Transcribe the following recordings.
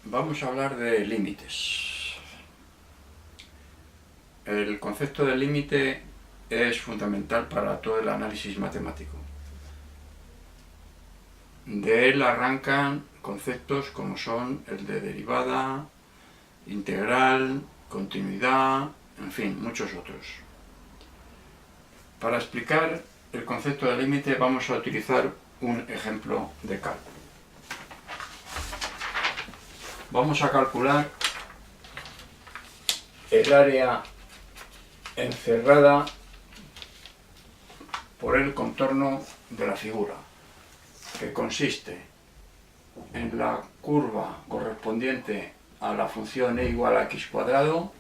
Vamos a hablar de límites. El concepto de límite es fundamental para todo el análisis matemático. De él arrancan conceptos como son el de derivada, integral, continuidad, en fin, muchos otros. Para explicar el concepto de límite vamos a utilizar un ejemplo de cálculo. Vamos a calcular el área encerrada por el contorno de la figura, que consiste en la curva correspondiente a la función e igual a x cuadrado,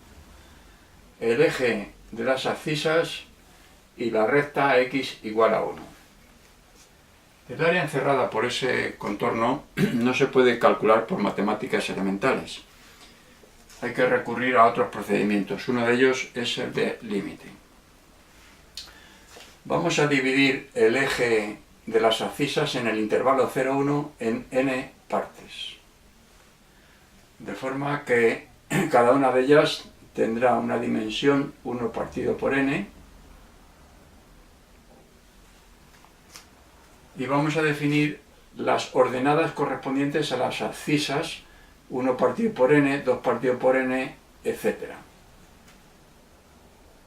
el eje de las abscisas y la recta x igual a 1. El área encerrada por ese contorno no se puede calcular por matemáticas elementales. Hay que recurrir a otros procedimientos. Uno de ellos es el de límite. Vamos a dividir el eje de las abscisas en el intervalo 0,1 en n partes. De forma que cada una de ellas tendrá una dimensión 1 partido por n. Y vamos a definir las ordenadas correspondientes a las abscisas 1 partido por n, 2 partido por n, etc.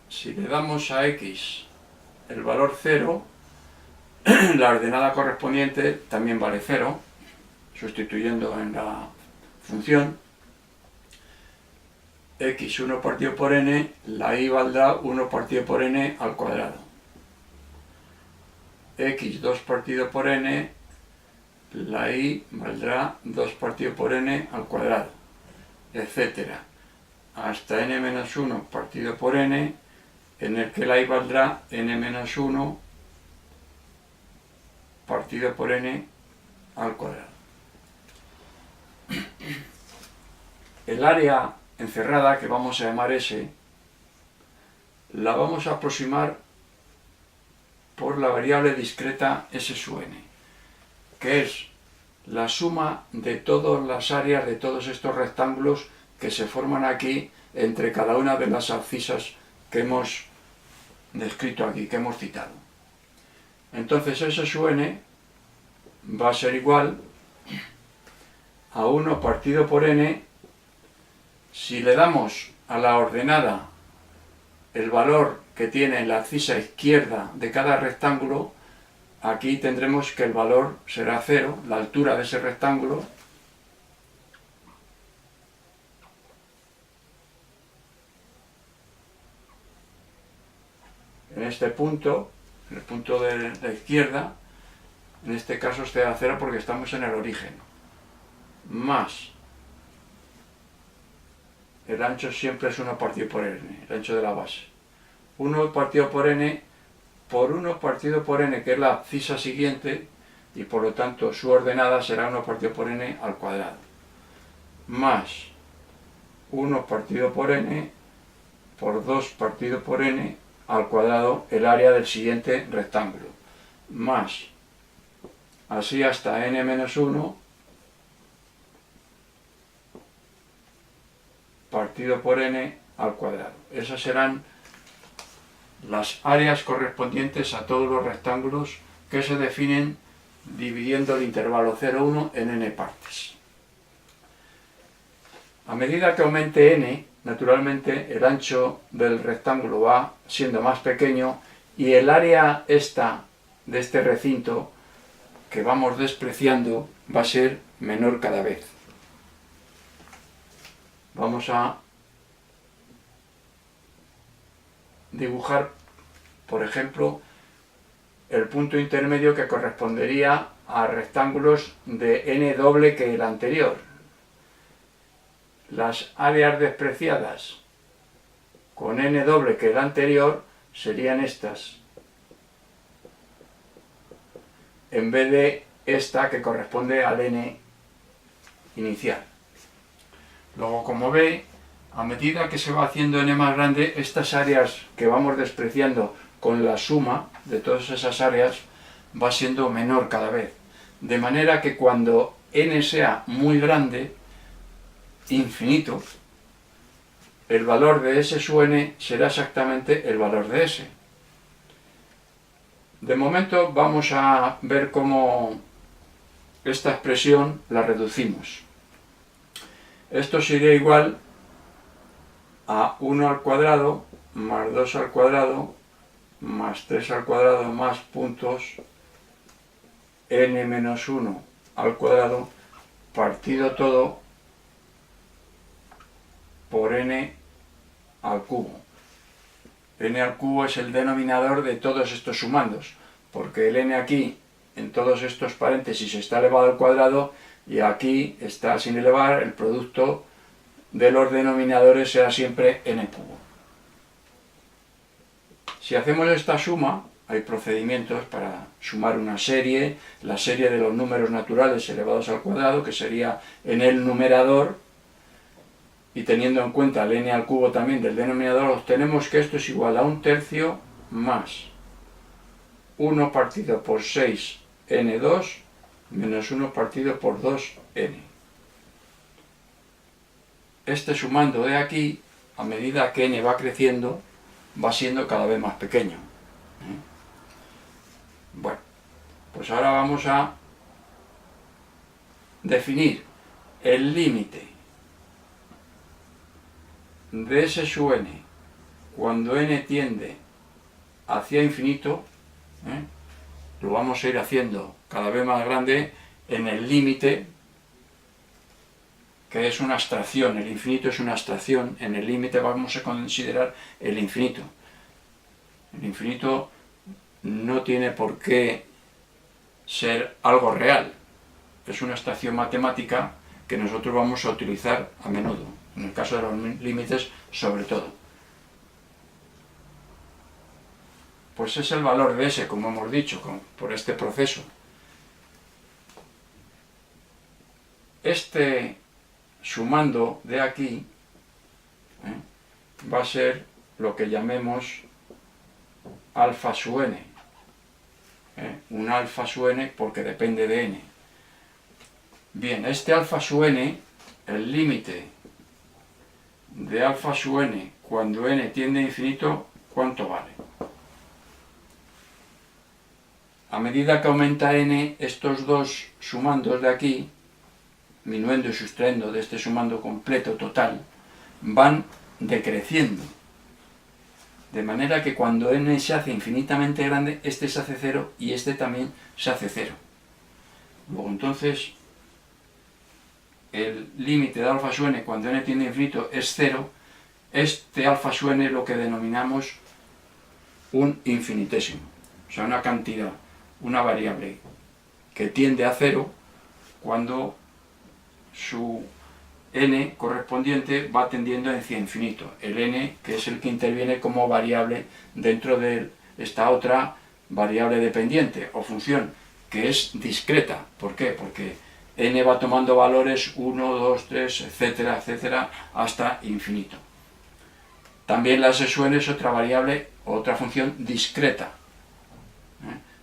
Si le damos a x el valor 0, la ordenada correspondiente también vale 0, sustituyendo en la función x 1 partido por n, la y valdrá 1 partido por n al cuadrado. X 2 partido por n, la y valdrá 2 partido por n al cuadrado, etc. Hasta n-1 partido por n, en el que la y valdrá n-1 partido por n al cuadrado. El área encerrada, que vamos a llamar S, la vamos a aproximar por la variable discreta S sub n, que es la suma de todas las áreas de todos estos rectángulos que se forman aquí entre cada una de las abscisas que hemos descrito aquí, que hemos citado. Entonces S sub n va a ser igual a 1 partido por n. Si le damos a la ordenada el valor que tiene en la abscisa izquierda de cada rectángulo, aquí tendremos que el valor será 0, la altura de ese rectángulo, en este punto, en el punto de la izquierda, en este caso será 0 porque estamos en el origen, más el ancho siempre es 1 partido por n, el ancho de la base. 1 partido por n por 1 partido por n, que es la abscisa siguiente, y por lo tanto su ordenada será 1 partido por n al cuadrado, más 1 partido por n por 2 partido por n al cuadrado, el área del siguiente rectángulo, más, así hasta n-1 partido por n al cuadrado. Esas serán las áreas correspondientes a todos los rectángulos que se definen dividiendo el intervalo 0,1 en n partes. A medida que aumente n, naturalmente el ancho del rectángulo va siendo más pequeño y el área esta de este recinto que vamos despreciando va a ser menor cada vez. Vamos a dibujar, por ejemplo, el punto intermedio que correspondería a rectángulos de n doble que el anterior. Las áreas despreciadas con n doble que el anterior serían estas, en vez de esta que corresponde al n inicial. Luego, como ve, a medida que se va haciendo n más grande, estas áreas que vamos despreciando con la suma de todas esas áreas va siendo menor cada vez. De manera que cuando n sea muy grande, infinito, el valor de S sub n será exactamente el valor de S. De momento vamos a ver cómo esta expresión la reducimos. Esto sería igual a 1 al cuadrado más 2 al cuadrado más 3 al cuadrado más puntos n menos 1 al cuadrado partido todo por n al cubo. N al cubo es el denominador de todos estos sumandos, porque el n aquí en todos estos paréntesis está elevado al cuadrado y aquí está sin elevar. El producto de los denominadores será siempre n cubo. Si hacemos esta suma, hay procedimientos para sumar una serie, la serie de los números naturales elevados al cuadrado, que sería en el numerador, y teniendo en cuenta el n al cubo también del denominador, obtenemos que esto es igual a 1/3 más 1 partido por 6n2 menos 1 partido por 2n. Este sumando de aquí, a medida que n va creciendo, va siendo cada vez más pequeño. Bueno, pues ahora vamos a definir el límite de S sub n cuando n tiende hacia infinito. Lo vamos a ir haciendo cada vez más grande en el límite, que es una abstracción. El infinito es una abstracción. En el límite vamos a considerar el infinito. El infinito no tiene por qué ser algo real. Es una abstracción matemática que nosotros vamos a utilizar a menudo, en el caso de los límites sobre todo. Pues es el valor de S, como hemos dicho, por este proceso. Este sumando de aquí va a ser lo que llamemos alfa sub n. Un alfa sub n porque depende de n. Bien, este alfa sub n, el límite de alfa sub n cuando n tiende a infinito, ¿cuánto vale? A medida que aumenta n, estos dos sumandos de aquí, minuendo y sustrayendo de este sumando completo total, van decreciendo. De manera que cuando n se hace infinitamente grande, este se hace 0 y este también se hace 0. Luego entonces, el límite de alfa sub n cuando n tiende a infinito es 0. Este alfa sub n es lo que denominamos un infinitésimo. O sea, una cantidad, una variable que tiende a 0 cuando su n correspondiente va tendiendo hacia infinito. El n, que es el que interviene como variable dentro de esta otra variable dependiente o función, que es discreta. ¿Por qué? Porque n va tomando valores 1, 2, 3, etcétera, etcétera, hasta infinito. También la S sub n es otra variable, otra función discreta,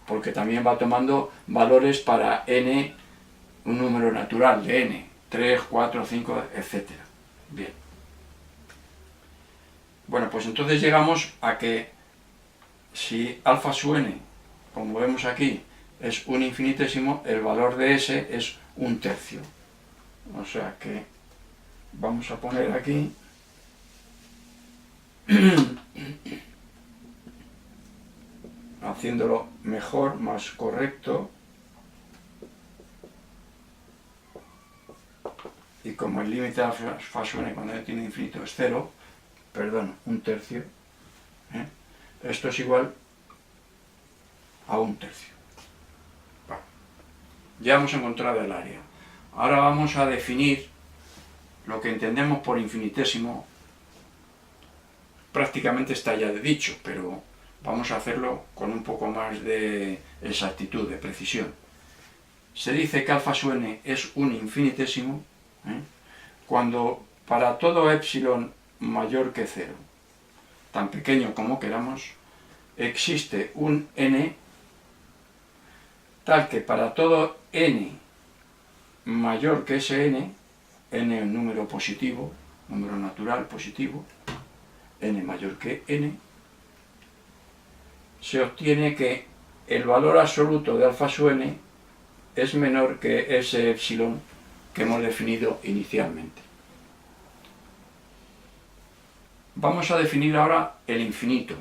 porque también va tomando valores para n, un número natural de n, 3, 4, 5, etcétera. Bien. Bueno, pues entonces llegamos a que si alfa sub n, como vemos aquí, es un infinitésimo, el valor de S es 1/3. O sea que vamos a poner aquí haciéndolo mejor, más correcto, y como el límite de alfa sub n cuando n tiene infinito es 0, perdón, 1/3, esto es igual a 1/3. Vale. Ya hemos encontrado el área. Ahora vamos a definir lo que entendemos por infinitésimo. Prácticamente está ya dicho, pero vamos a hacerlo con un poco más de exactitud, de precisión. Se dice que alfa sub n es un infinitésimo cuando para todo epsilon mayor que 0, tan pequeño como queramos, existe un n tal que para todo n mayor que ese n, n es un número positivo, número natural positivo, n mayor que n, se obtiene que el valor absoluto de alfa sub n es menor que ese epsilon que hemos definido inicialmente. Vamos a definir ahora el infinito.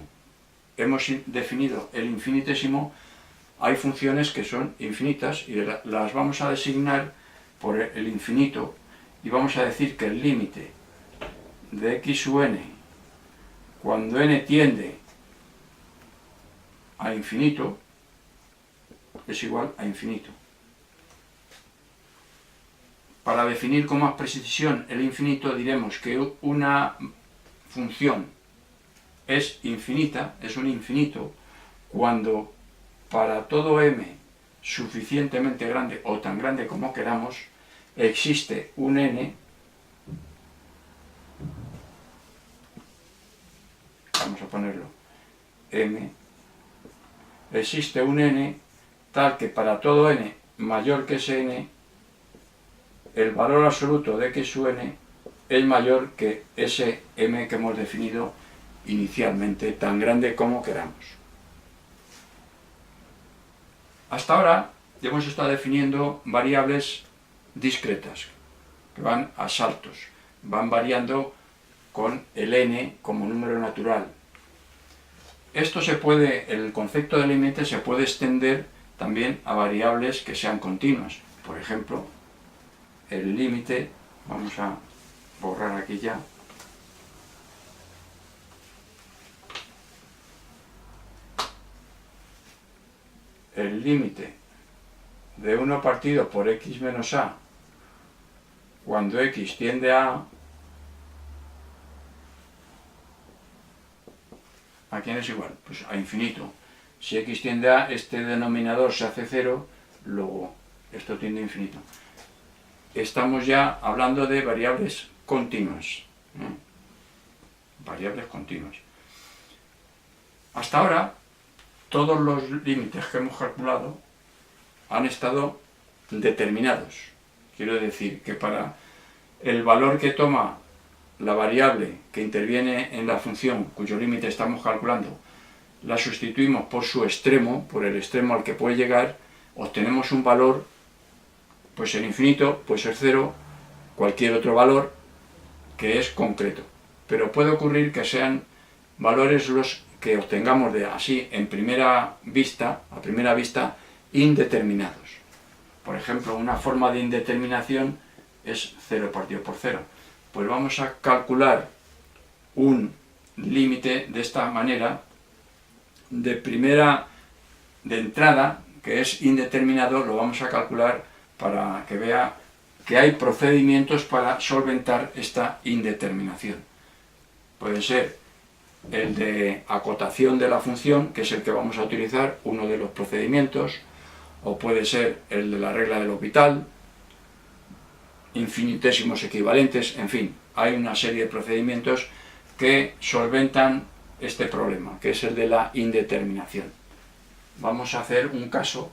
Hemos definido el infinitésimo. Hay funciones que son infinitas y las vamos a designar por el infinito y vamos a decir que el límite de x sub n cuando n tiende a infinito es igual a infinito. Para definir con más precisión el infinito diremos que una función es infinita, es un infinito, cuando para todo m suficientemente grande o tan grande como queramos existe un n, vamos a ponerlo m, existe un n tal que para todo n mayor que ese n el valor absoluto de x sub n es mayor que ese m que hemos definido inicialmente, tan grande como queramos. Hasta ahora hemos estado definiendo variables discretas, que van a saltos, van variando con el n como número natural. Esto se puede, el concepto de límite se puede extender también a variables que sean continuas. Por ejemplo, el límite, vamos a borrar aquí ya, el límite de 1 partido por x menos a cuando x tiende a quién es igual? Pues a infinito. Si x tiende a, este denominador se hace 0, luego esto tiende a infinito. Estamos ya hablando de variables continuas. Variables continuas. Hasta ahora, todos los límites que hemos calculado han estado determinados. Quiero decir que para el valor que toma la variable que interviene en la función cuyo límite estamos calculando, la sustituimos por su extremo, por el extremo al que puede llegar, obtenemos un valor, pues el infinito, puede ser 0, cualquier otro valor que es concreto. Pero puede ocurrir que sean valores los que obtengamos de así a primera vista, indeterminados. Por ejemplo, una forma de indeterminación es 0 partido por 0. Pues vamos a calcular un límite de esta manera, de entrada, que es indeterminado, lo vamos a calcular para que vea que hay procedimientos para solventar esta indeterminación. Puede ser el de acotación de la función, que es el que vamos a utilizar, uno de los procedimientos, o puede ser el de la regla de L'Hopital, infinitésimos equivalentes, en fin, hay una serie de procedimientos que solventan este problema, que es el de la indeterminación. Vamos a hacer un caso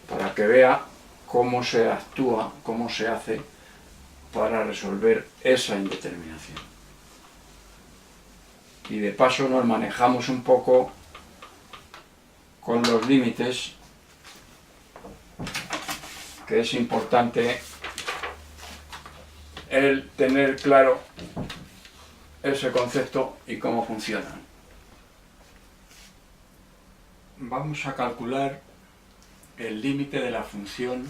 para que vea cómo se actúa, cómo se hace para resolver esa indeterminación. Y de paso nos manejamos un poco con los límites, que es importante el tener claro ese concepto y cómo funcionan. Vamos a calcular el límite de la función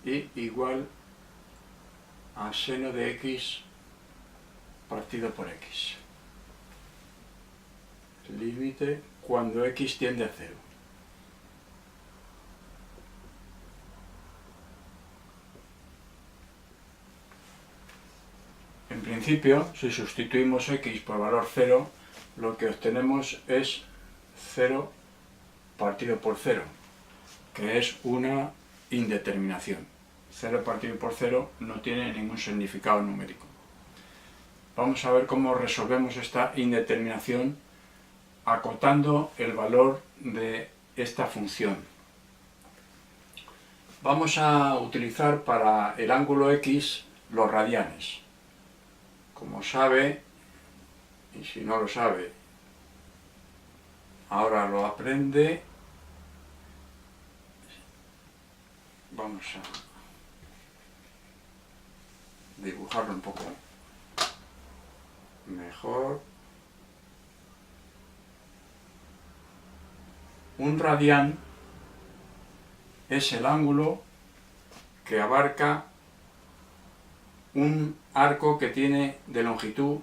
y igual a seno de x partido por x. Límite cuando x tiende a 0. En principio, si sustituimos x por valor 0, lo que obtenemos es 0 partido por 0, que es una indeterminación. 0 partido por 0 no tiene ningún significado numérico. Vamos a ver cómo resolvemos esta indeterminación acotando el valor de esta función. vamos a utilizar para el ángulo X los radianes. Como sabe, y si no lo sabe, ahora lo aprende. Vamos a dibujarlo un poco mejor. Un radián es el ángulo que abarca un arco que tiene de longitud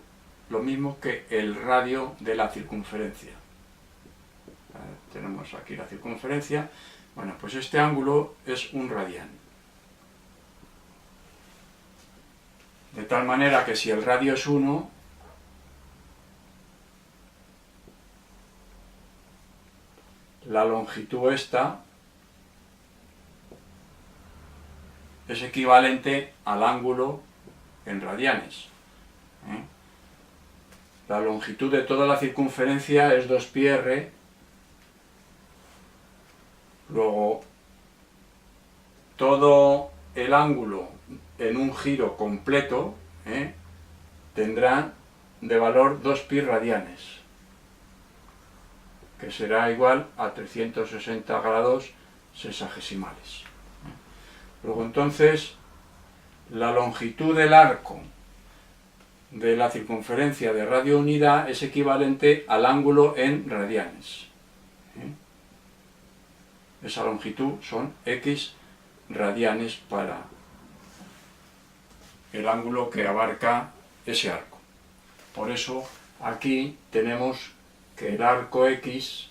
lo mismo que el radio de la circunferencia. Tenemos aquí la circunferencia. Bueno, pues este ángulo es un radián. De tal manera que si el radio es 1, la longitud esta es equivalente al ángulo en radianes. La longitud de toda la circunferencia es 2πr. Luego, todo el ángulo en un giro completo tendrá de valor 2π radianes, que será igual a 360 grados sexagesimales. Luego entonces, la longitud del arco de la circunferencia de radio unidad es equivalente al ángulo en radianes. Esa longitud son X radianes para el ángulo que abarca ese arco. Por eso aquí tenemos que el arco X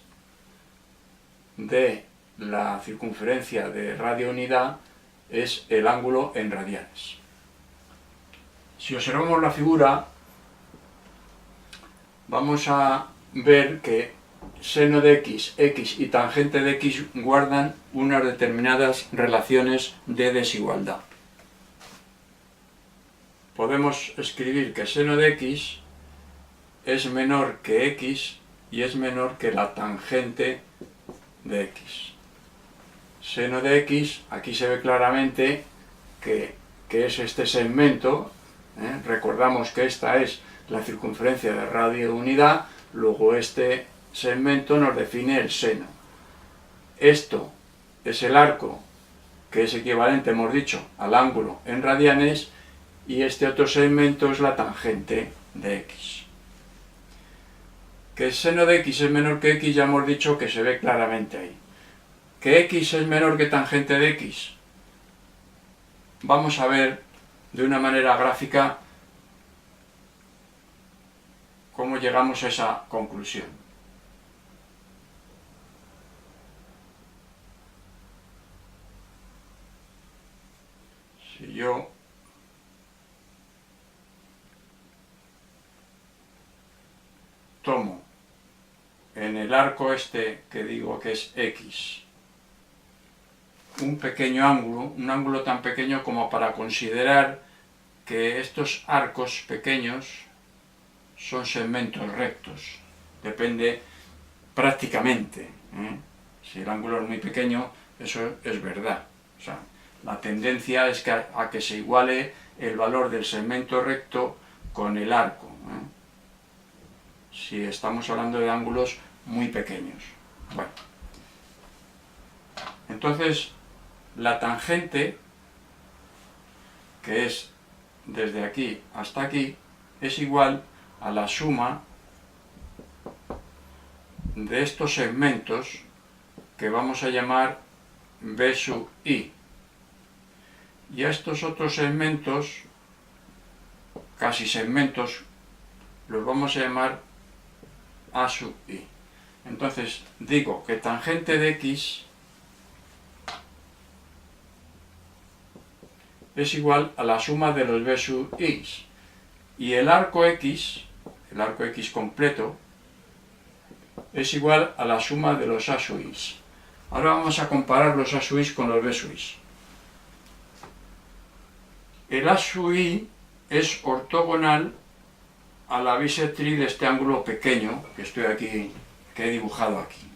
de la circunferencia de radio unidad es el ángulo en radianes. Si observamos la figura, vamos a ver que seno de x, x y tangente de x guardan unas determinadas relaciones de desigualdad. Podemos escribir que seno de x es menor que x y es menor que la tangente de x. Seno de x, aquí se ve claramente que es este segmento. Recordamos que esta es la circunferencia de radio unidad, luego este segmento nos define el seno. Esto es el arco, que es equivalente, hemos dicho, al ángulo en radianes, y este otro segmento es la tangente de x. Que el seno de x es menor que x ya hemos dicho que se ve claramente ahí. Que x es menor que tangente de x. Vamos a ver de una manera gráfica cómo llegamos a esa conclusión. Si yo tomo en el arco este que digo que es X un pequeño ángulo, un ángulo tan pequeño como para considerar que estos arcos pequeños son segmentos rectos. Depende prácticamente. Si el ángulo es muy pequeño, eso es verdad. O sea, la tendencia es que a que se iguale el valor del segmento recto con el arco. Si estamos hablando de ángulos muy pequeños. Bueno. Entonces, la tangente, que es desde aquí hasta aquí, es igual a la suma de estos segmentos que vamos a llamar B sub I. Y a estos otros segmentos, casi segmentos, los vamos a llamar A sub I. Entonces digo que tangente de X es igual a la suma de los B sub I. Y el arco X completo, es igual a la suma de los A sub I. Ahora vamos a comparar los A sub I con los B sub I. El A sub I es ortogonal a la bisectriz de este ángulo pequeño que estoy aquí, que he dibujado aquí.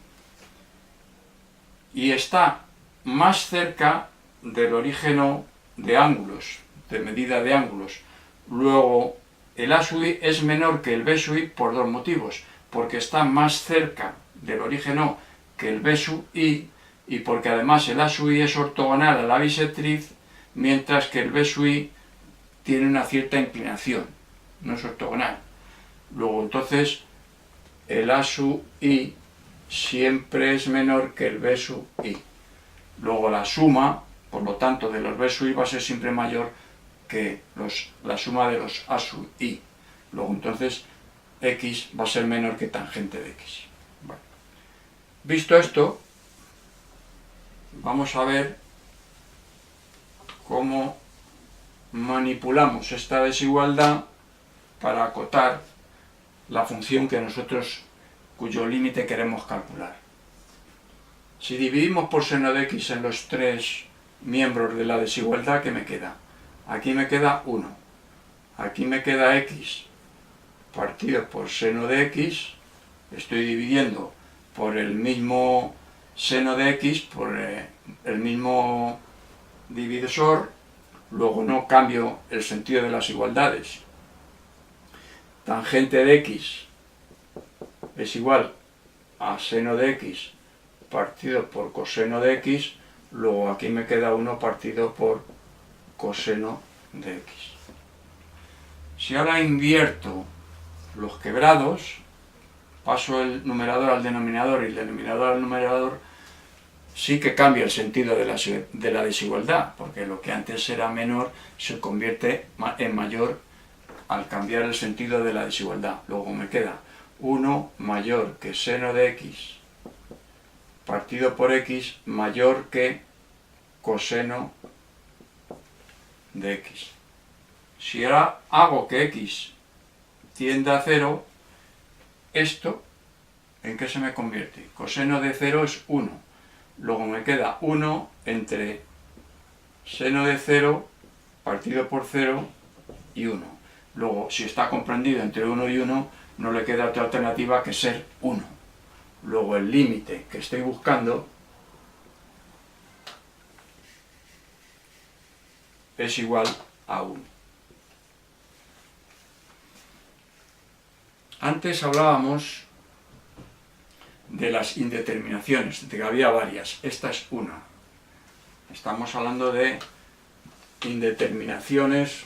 Y está más cerca del orígeno de ángulos, de medida de ángulos. Luego, el A sub i es menor que el B sub i por dos motivos, porque está más cerca del orígeno que el B sub i, y porque además el A sub i es ortogonal a la bisectriz, mientras que el B sub i tiene una cierta inclinación, no es ortogonal. Luego, entonces, el A sub i siempre es menor que el B sub i. Luego la suma, por lo tanto, de los B sub i va a ser siempre mayor que la suma de los A sub i. Luego, entonces, x va a ser menor que tangente de x. Bueno. Visto esto, vamos a ver cómo manipulamos esta desigualdad para acotar la función cuyo límite queremos calcular. Si dividimos por seno de x en los tres miembros de la desigualdad, ¿qué me queda? Aquí me queda 1. Aquí me queda x partido por seno de x. Estoy dividiendo por el mismo seno de x, por el mismo divisor. Luego no cambio el sentido de las igualdades. Tangente de x es igual a seno de x partido por coseno de x. Luego aquí me queda 1 partido por coseno de x. Si ahora invierto los quebrados, paso el numerador al denominador y el denominador al numerador, sí que cambia el sentido de la desigualdad, porque lo que antes era menor se convierte en mayor al cambiar el sentido de la desigualdad. Luego me queda 1 mayor que seno de x partido por x mayor que coseno de x. Si ahora hago que x tienda a 0, esto, ¿en qué se me convierte? Coseno de 0 es 1. Luego me queda 1 entre seno de 0 partido por 0 y 1. Luego, si está comprendido entre 1 y 1, no le queda otra alternativa que ser 1. Luego el límite que estoy buscando es igual a 1. Antes hablábamos de las indeterminaciones, de que había varias. Esta es una. Estamos hablando de indeterminaciones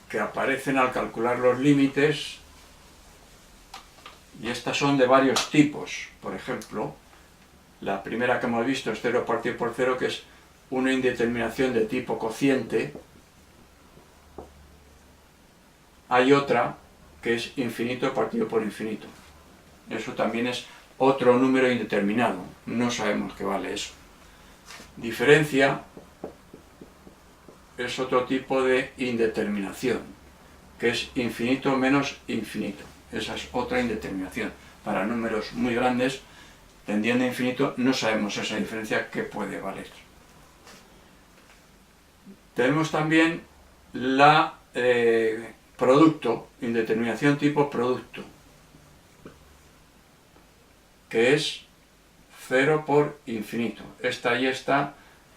que aparecen al calcular los límites, y estas son de varios tipos. Por ejemplo, la primera que hemos visto es 0 partido por 0, que es una indeterminación de tipo cociente. Hay otra que es infinito partido por infinito. Eso también es otro número indeterminado. No sabemos qué vale eso. Diferencia es otro tipo de indeterminación, que es infinito menos infinito. Esa es otra indeterminación. Para números muy grandes, tendiendo a infinito, no sabemos esa diferencia qué puede valer. Tenemos también la producto, indeterminación tipo producto, que es 0 por infinito. Esta y esta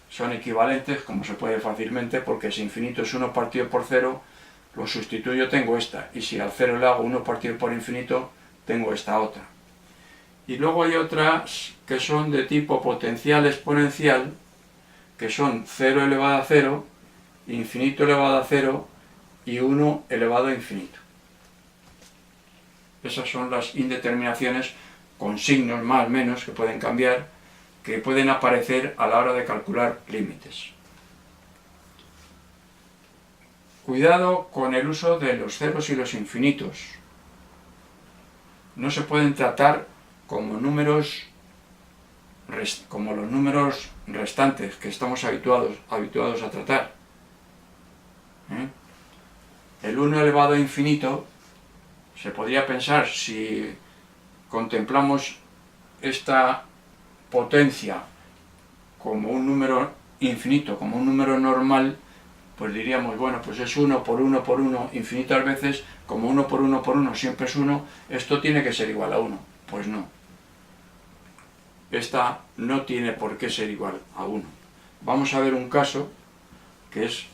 son equivalentes, como se puede fácilmente, porque si infinito es 1 partido por 0, lo sustituyo, tengo esta, y si al 0 le hago 1 partido por infinito, tengo esta otra. Y luego hay otras que son de tipo potencial exponencial, que son 0 elevado a 0, infinito elevado a 0 y 1 elevado a infinito. Esas son las indeterminaciones con signos más o menos que pueden cambiar, que pueden aparecer a la hora de calcular límites. Cuidado con el uso de los ceros y los infinitos. No se pueden tratar como números, como los números restantes que estamos habituados a tratar. El 1 elevado a infinito, se podría pensar, si contemplamos esta potencia como un número infinito, como un número normal, pues diríamos, bueno, pues es 1 por 1 por 1 infinitas veces, como 1 por 1 por 1 siempre es 1, esto tiene que ser igual a 1. Pues no. esta no tiene por qué ser igual a 1. Vamos a ver un caso que es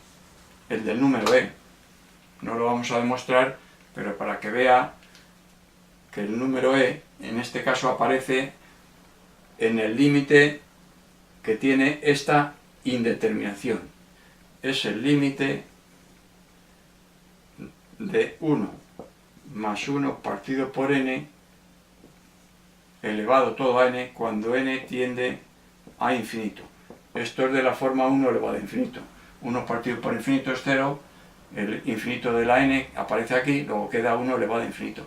el del número e. No lo vamos a demostrar, pero para que vea que el número e, en este caso, aparece en el límite que tiene esta indeterminación. Es el límite de 1 más 1 partido por n elevado todo a n cuando n tiende a infinito. Esto es de la forma 1 elevado a infinito. 1 partido por infinito es 0, el infinito de la n aparece aquí, luego queda 1 elevado a infinito.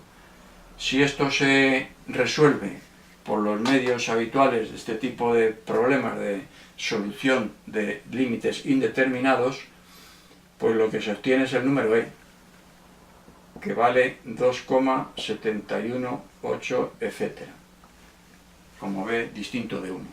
Si esto se resuelve por los medios habituales de este tipo de problemas de solución de límites indeterminados, pues lo que se obtiene es el número e, que vale 2,718, etc. Como ve, distinto de 1.